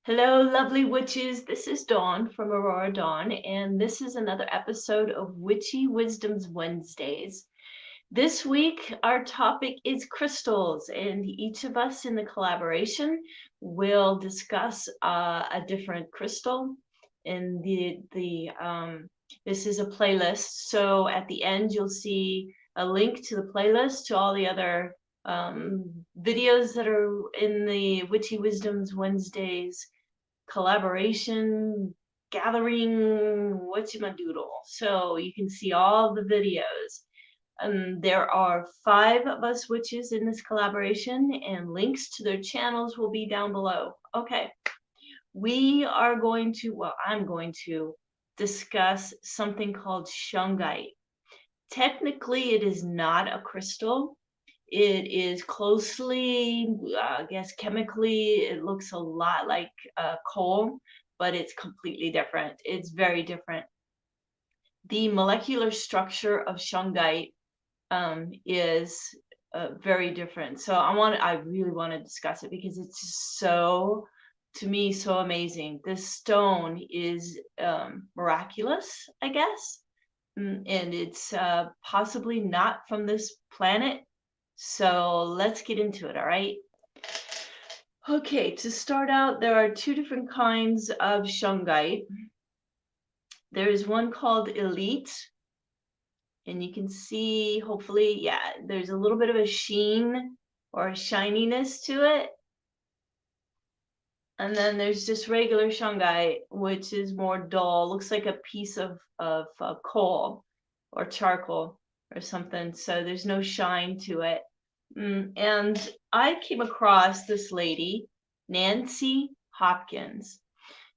Hello, lovely witches. This is Dawn from Aurora Dawn, and this is another episode of Witchy Wisdoms Wednesdays. This week, our topic is crystals, and each of us in the collaboration will discuss a different crystal. And this is a playlist, so at the end, you'll see a link to the playlist to all the other videos that are in the Witchy Wisdoms Wednesdays collaboration gathering whatchamadoodle. So you can see all the videos. There are 5 of us witches in this collaboration, and links to their channels will be down below. Okay, we are going to, well, I'm going to discuss something called Shungite. Technically, it is not a crystal. It is closely, I guess chemically, it looks a lot like coal, but it's completely different. It's very different. The molecular structure of shungite is very different. So I really want to discuss it because it's so, to me, so amazing. This stone is miraculous, I guess, and it's possibly not from this planet. So let's get into it, all right? Okay, to start out, there are 2 different kinds of shungite. There is one called Elite, and you can see, hopefully, yeah, there's a little bit of a sheen or a shininess to it. And then there's just regular shungite, which is more dull, looks like a piece of coal or charcoal or something. So there's no shine to it. And I came across this lady, Nancy Hopkins.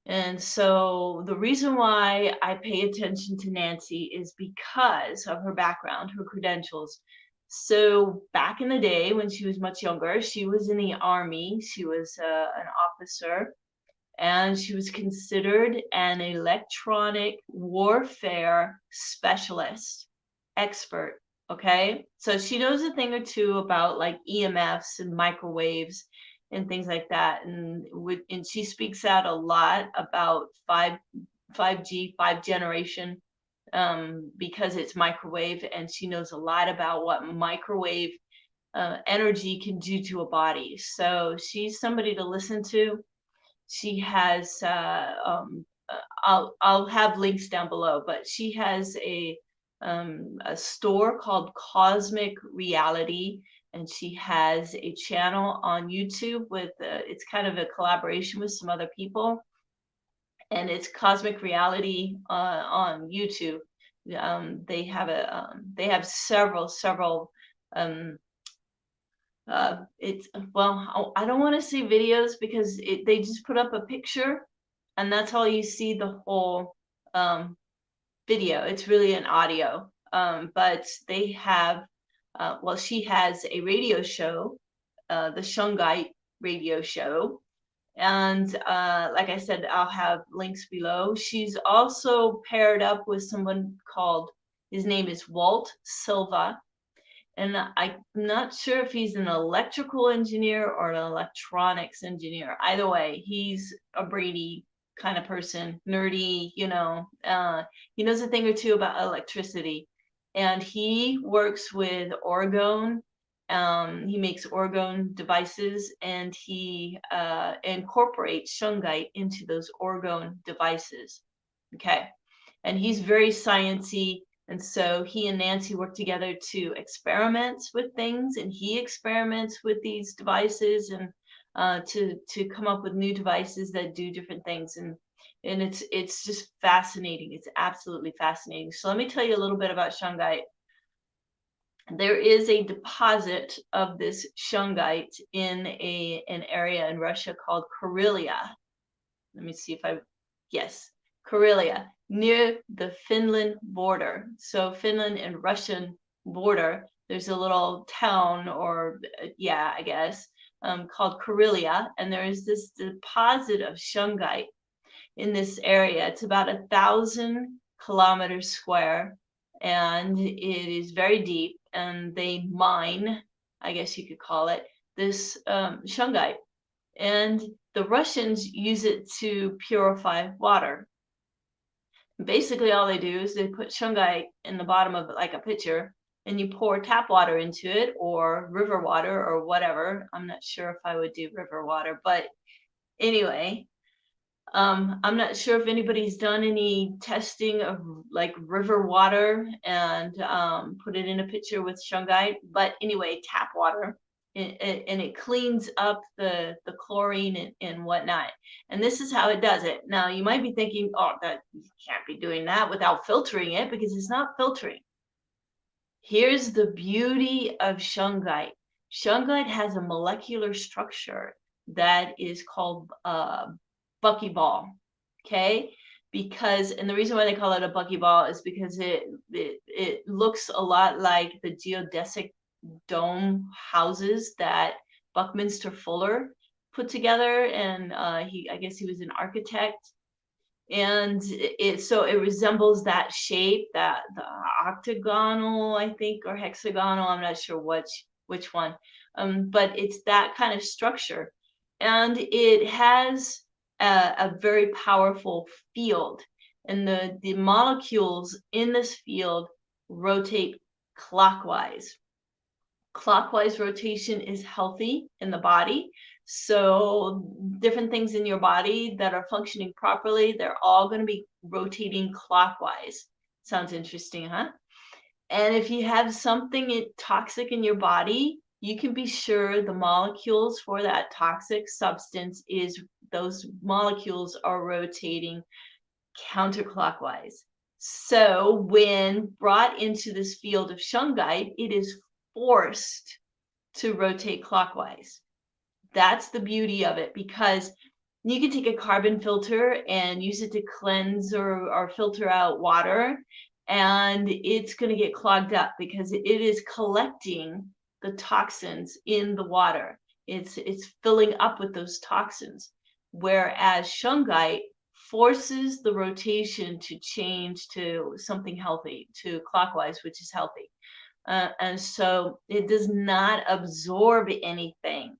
And so the reason why I pay attention to Nancy is because of her background, her credentials. So back in the day when she was much younger, she was in the Army. She was an officer, and she was considered an electronic warfare specialist, expert. Okay, so she knows a thing or two about like EMFs and microwaves and things like that, and she speaks out a lot about 5G, 5 generation, because it's microwave, and she knows a lot about what microwave energy can do to a body. So she's somebody to listen to. She has I'll have links down below, but she has a store called Cosmic Reality, and she has a channel on YouTube with it's kind of a collaboration with some other people, and it's Cosmic Reality on YouTube. They have several it's, well, I don't want to see videos because they just put up a picture and that's all you see the whole video. It's really an audio, but they have well, she has a radio show, the Shungite radio show, and like I said, I'll have links below. She's also paired up with someone called, his name is Walt Silva, and I'm not sure if he's an electrical engineer or an electronics engineer. Either way, he's a brainy kind of person, nerdy, he knows a thing or two about electricity, and he works with orgone. He makes orgone devices, and he incorporates shungite into those orgone devices. Okay, and he's very sciencey. And so he and Nancy work together to experiment with things, and he experiments with these devices, and to come up with new devices that do different things. And it's just fascinating. It's absolutely fascinating. So let me tell you a little bit about shungite. There is a deposit of this shungite in an area in Russia called Karelia. Let me see if yes, Karelia, near the Finland border. So Finland and Russian border, there's a little town, or yeah, I guess, called Karelia, and there is this deposit of shungite in this area. It's about 1,000 kilometers square, and it is very deep, and they mine, I guess you could call it, this shungite. And the Russians use it to purify water. Basically, all they do is they put shungite in the bottom of like a pitcher, and you pour tap water into it, or river water, or whatever. I'm not sure if I would do river water, but anyway, I'm not sure if anybody's done any testing of like river water and put it in a pitcher with shungite, but anyway, tap water. And it cleans up the chlorine and whatnot. And this is how it does it. Now, you might be thinking, oh, that you can't be doing that without filtering it, because it's not filtering. Here's the beauty of shungite. Shungite has a molecular structure that is called buckyball, okay? Because, and the reason why they call it a buckyball is because it looks a lot like the geodesic dome houses that Buckminster Fuller put together, and I guess he was an architect, and so it resembles that shape, that the octagonal, I think, or hexagonal, I'm not sure which one, but it's that kind of structure, and it has a very powerful field, and the molecules in this field rotate clockwise. Clockwise rotation is healthy in the body. So different things in your body that are functioning properly, they're all going to be rotating clockwise. Sounds interesting, huh? And if you have something toxic in your body, you can be sure the molecules for that toxic substance those molecules are rotating counterclockwise. So when brought into this field of shungite, it is forced to rotate clockwise. That's the beauty of it, because you can take a carbon filter and use it to cleanse or filter out water, and it's going to get clogged up because it is collecting the toxins in the water. It's filling up with those toxins, whereas shungite forces the rotation to change to something healthy, to clockwise, which is healthy. And so it does not absorb anything.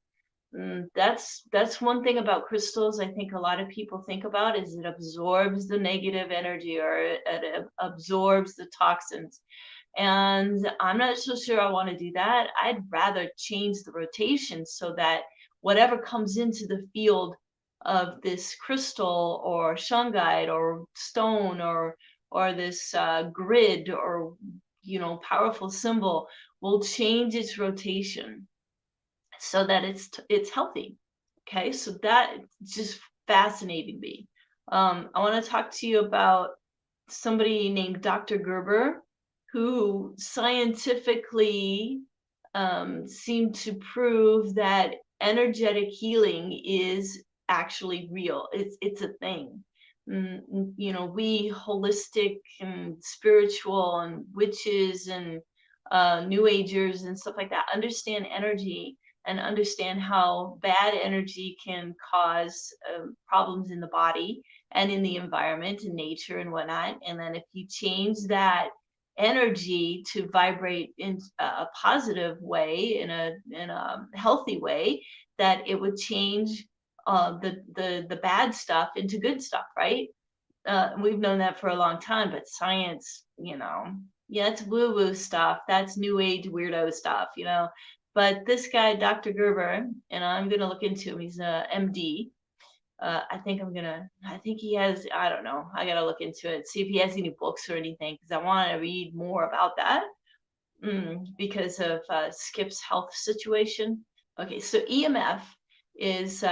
That's one thing about crystals I think a lot of people think about, is it absorbs the negative energy, or it absorbs the toxins. And I'm not so sure I want to do that. I'd rather change the rotation so that whatever comes into the field of this crystal or shungite or stone or this grid or powerful symbol will change its rotation so that it's healthy. Okay, so that just fascinated me. I want to talk to you about somebody named Dr. Gerber, who scientifically seemed to prove that energetic healing is actually real. It's a thing. We holistic and spiritual and witches and new agers and stuff like that understand energy and understand how bad energy can cause problems in the body and in the environment and nature and whatnot. And then if you change that energy to vibrate in a positive way, in a healthy way, that it would change the bad stuff into good stuff, right? We've known that for a long time, but science, yeah, it's woo-woo stuff. That's new age weirdo stuff, But this guy, Dr. Gerber, and I'm going to look into him. He's a MD. I think he has, I don't know. I got to look into it, see if he has any books or anything, because I want to read more about that because of Skip's health situation. Okay, so EMF is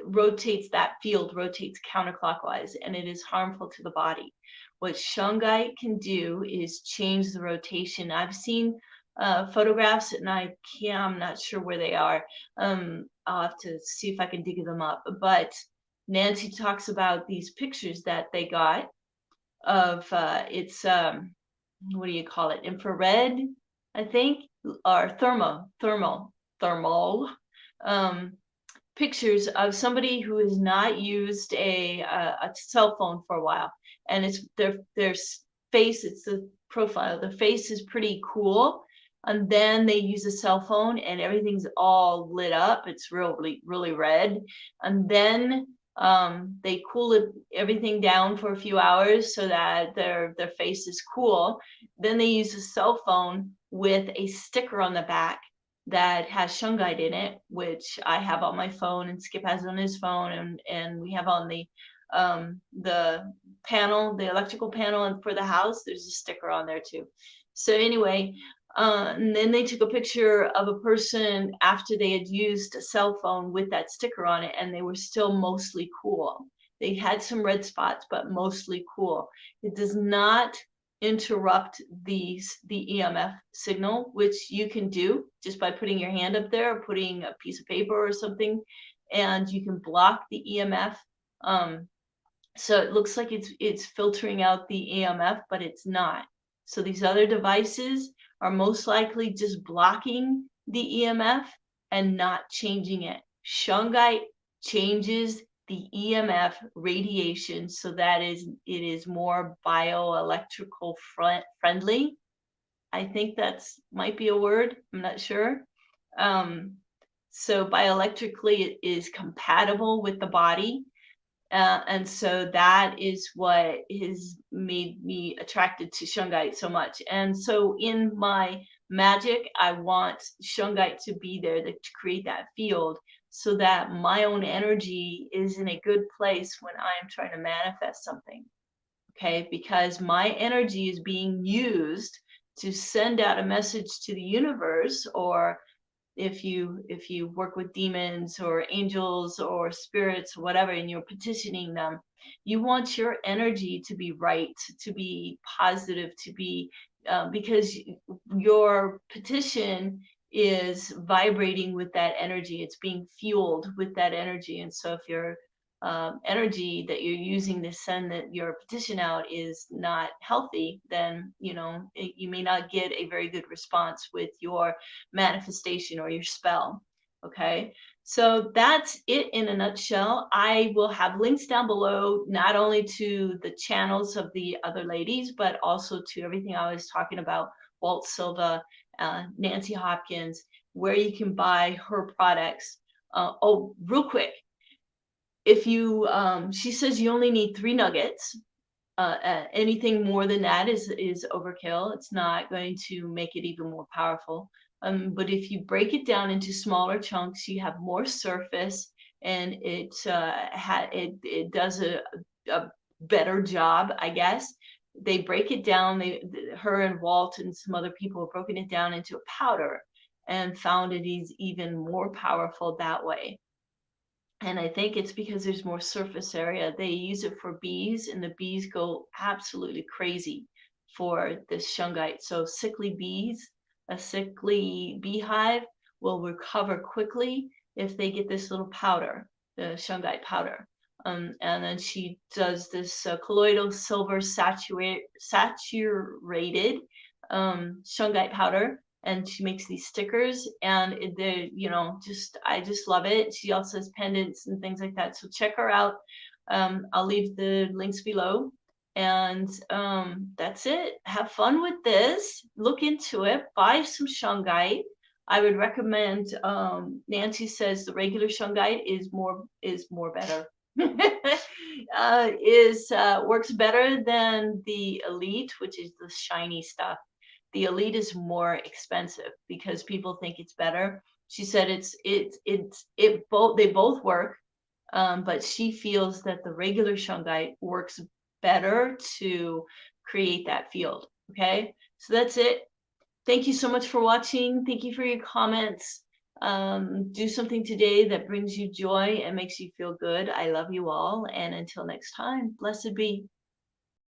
rotates counterclockwise, and it is harmful to the body. What shungite can do is change the rotation. I've seen photographs, and I'm not sure where they are. I'll have to see if I can dig them up. But Nancy talks about these pictures that they got of it's what do you call it? Infrared, I think, or thermal pictures of somebody who has not used a cell phone for a while, and it's their face. It's the profile. The face is pretty cool, and then they use a cell phone and everything's all lit up. It's really, really red. And then they cool everything down for a few hours so that their face is cool. Then they use a cell phone with a sticker on the back that has Shungite in it, which I have on my phone and Skip has on his phone, and we have on the panel, the electrical panel, and for the house, there's a sticker on there too. So anyway, and then they took a picture of a person after they had used a cell phone with that sticker on it, and they were still mostly cool. They had some red spots, but mostly cool. It does not interrupt the EMF signal, which you can do just by putting your hand up there or putting a piece of paper or something, and you can block the EMF. So it looks like it's filtering out the EMF, but it's not. So these other devices are most likely just blocking the EMF and not changing it. Shungite changes the EMF radiation so that it is more bioelectrical friendly. I think that's might be a word. I'm not sure. So bioelectrically, it is compatible with the body. And so that is what has made me attracted to Shungite so much. And so in my magic, I want Shungite to be there to create that field so that my own energy is in a good place when I'm trying to manifest something. Okay, because my energy is being used to send out a message to the universe, or if you work with demons or angels or spirits or whatever, and you're petitioning them, you want your energy to be right, to be positive, to be because your petition is vibrating with that energy. It's being fueled with that energy. And so if your energy that you're using to send your petition out is not healthy, then you may not get a very good response with your manifestation or your spell. Okay, so that's it in a nutshell. I will have links down below, not only to the channels of the other ladies, but also to everything I was talking about, Walt Silva, Nancy Hopkins, where you can buy her products. Oh, real quick, if you she says you only need 3 nuggets. Anything more than that is overkill. It's not going to make it even more powerful. But if you break it down into smaller chunks, you have more surface, and it does a better job, I guess. They break it down. Her and Walt and some other people have broken it down into a powder and found it is even more powerful that way. And I think it's because there's more surface area. They use it for bees, and the bees go absolutely crazy for this Shungite. So sickly bees, a sickly beehive will recover quickly if they get this little powder, the Shungite powder. And then she does this colloidal silver saturated Shungite powder, and she makes these stickers, and they I just love it. She also has pendants and things like that, so check her out. I'll leave the links below, and that's it. Have fun with this, look into it, buy some Shungite. I would recommend, Nancy says the regular Shungite is more better. Works better than the Elite, which is the shiny stuff. The Elite is more expensive because people think it's better. She said they both work, but she feels that the regular Shungite works better to create that field. Okay, so that's it. Thank you so much for watching. Thank you for your comments. Do something today that brings you joy and makes you feel good. I love you all, and until next time, blessed be.